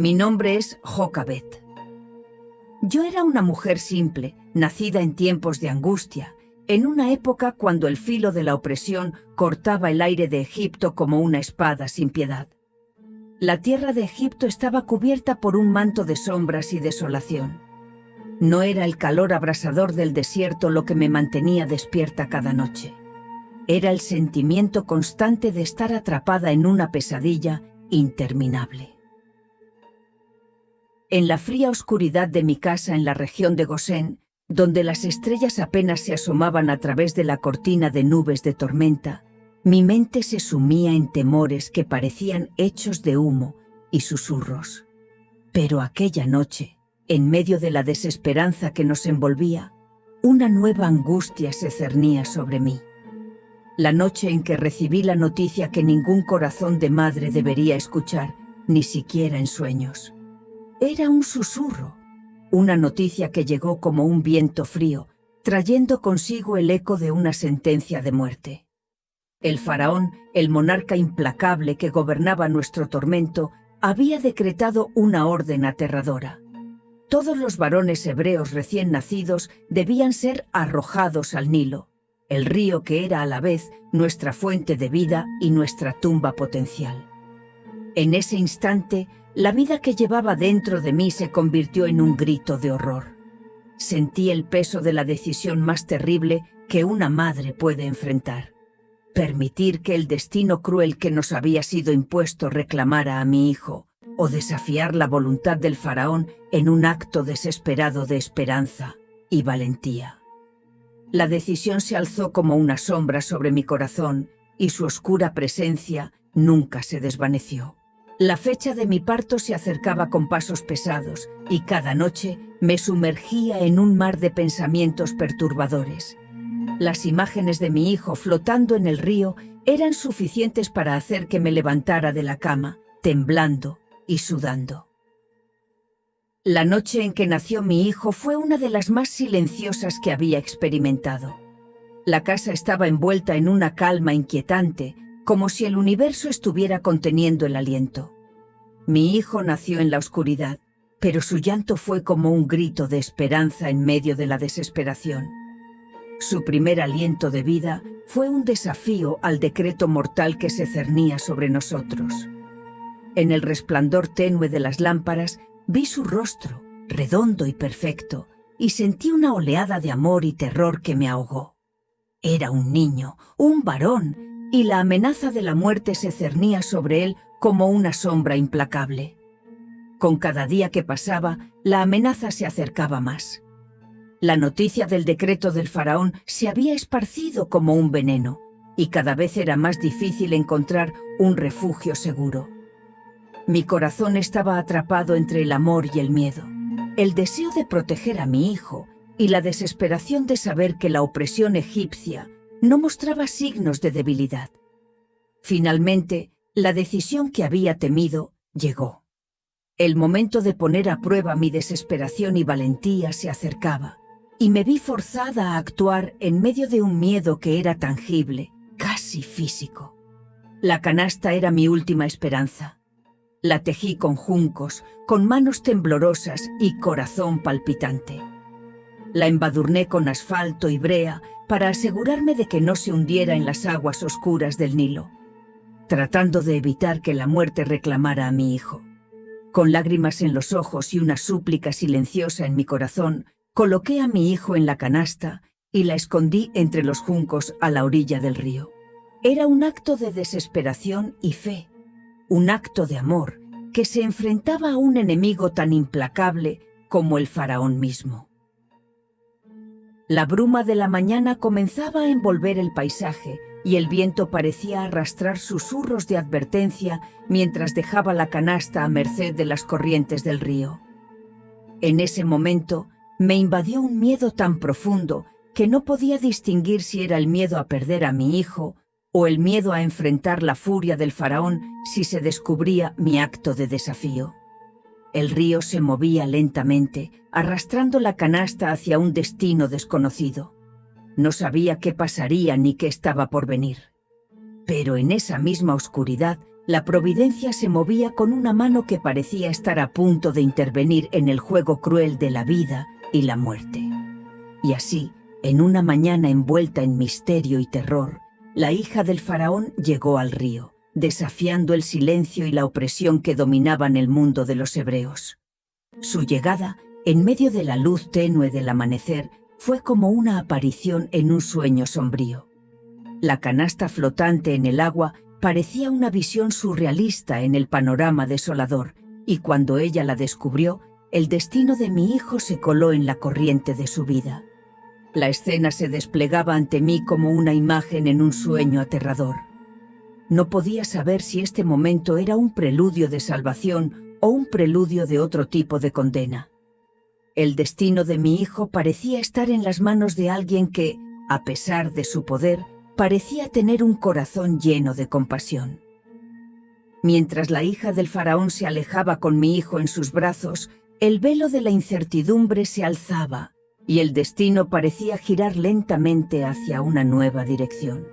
Mi nombre es Jokabet. Yo era una mujer simple, nacida en tiempos de angustia, en una época cuando el filo de la opresión cortaba el aire de Egipto como una espada sin piedad. La tierra de Egipto estaba cubierta por un manto de sombras y desolación. No era el calor abrasador del desierto lo que me mantenía despierta cada noche. Era el sentimiento constante de estar atrapada en una pesadilla interminable. En la fría oscuridad de mi casa en la región de Gosén, donde las estrellas apenas se asomaban a través de la cortina de nubes de tormenta, mi mente se sumía en temores que parecían hechos de humo y susurros. Pero aquella noche, en medio de la desesperanza que nos envolvía, una nueva angustia se cernía sobre mí. La noche en que recibí la noticia que ningún corazón de madre debería escuchar, ni siquiera en sueños. Era un susurro, una noticia que llegó como un viento frío, trayendo consigo el eco de una sentencia de muerte. El faraón, el monarca implacable que gobernaba nuestro tormento, había decretado una orden aterradora. Todos los varones hebreos recién nacidos debían ser arrojados al Nilo, el río que era a la vez nuestra fuente de vida y nuestra tumba potencial. En ese instante, la vida que llevaba dentro de mí se convirtió en un grito de horror. Sentí el peso de la decisión más terrible que una madre puede enfrentar. Permitir que el destino cruel que nos había sido impuesto reclamara a mi hijo, o desafiar la voluntad del faraón en un acto desesperado de esperanza y valentía. La decisión se alzó como una sombra sobre mi corazón y su oscura presencia nunca se desvaneció. La fecha de mi parto se acercaba con pasos pesados y cada noche me sumergía en un mar de pensamientos perturbadores. Las imágenes de mi hijo flotando en el río eran suficientes para hacer que me levantara de la cama, temblando y sudando. La noche en que nació mi hijo fue una de las más silenciosas que había experimentado. La casa estaba envuelta en una calma inquietante, como si el universo estuviera conteniendo el aliento. Mi hijo nació en la oscuridad, pero su llanto fue como un grito de esperanza en medio de la desesperación. Su primer aliento de vida fue un desafío al decreto mortal que se cernía sobre nosotros. En el resplandor tenue de las lámparas vi su rostro, redondo y perfecto, y sentí una oleada de amor y terror que me ahogó. Era un niño, un varón, y la amenaza de la muerte se cernía sobre él como una sombra implacable. Con cada día que pasaba, la amenaza se acercaba más. La noticia del decreto del faraón se había esparcido como un veneno, y cada vez era más difícil encontrar un refugio seguro. Mi corazón estaba atrapado entre el amor y el miedo, el deseo de proteger a mi hijo y la desesperación de saber que la opresión egipcia no mostraba signos de debilidad. Finalmente, la decisión que había temido llegó. El momento de poner a prueba mi desesperación y valentía se acercaba, y me vi forzada a actuar en medio de un miedo que era tangible, casi físico. La canasta era mi última esperanza. La tejí con juncos, con manos temblorosas y corazón palpitante. La embadurné con asfalto y brea para asegurarme de que no se hundiera en las aguas oscuras del Nilo, tratando de evitar que la muerte reclamara a mi hijo. Con lágrimas en los ojos y una súplica silenciosa en mi corazón, coloqué a mi hijo en la canasta y la escondí entre los juncos a la orilla del río. Era un acto de desesperación y fe, un acto de amor que se enfrentaba a un enemigo tan implacable como el faraón mismo. La bruma de la mañana comenzaba a envolver el paisaje y el viento parecía arrastrar susurros de advertencia mientras dejaba la canasta a merced de las corrientes del río. En ese momento me invadió un miedo tan profundo que no podía distinguir si era el miedo a perder a mi hijo o el miedo a enfrentar la furia del faraón si se descubría mi acto de desafío. El río se movía lentamente, arrastrando la canasta hacia un destino desconocido. No sabía qué pasaría ni qué estaba por venir. Pero en esa misma oscuridad La providencia se movía con una mano que parecía estar a punto de intervenir en el juego cruel de la vida y la muerte. Y así, en una mañana envuelta en misterio y terror, la hija del faraón llegó al río, desafiando el silencio y la opresión que dominaban el mundo de los hebreos. Su llegada, en medio de la luz tenue del amanecer, fue como una aparición en un sueño sombrío. La canasta flotante en el agua parecía una visión surrealista en el panorama desolador, y cuando ella la descubrió, el destino de mi hijo se coló en la corriente de su vida. La escena se desplegaba ante mí como una imagen en un sueño aterrador. No podía saber si este momento era un preludio de salvación o un preludio de otro tipo de condena. El destino de mi hijo parecía estar en las manos de alguien que, a pesar de su poder, parecía tener un corazón lleno de compasión. Mientras la hija del faraón se alejaba con mi hijo en sus brazos, el velo de la incertidumbre se alzaba y el destino parecía girar lentamente hacia una nueva dirección.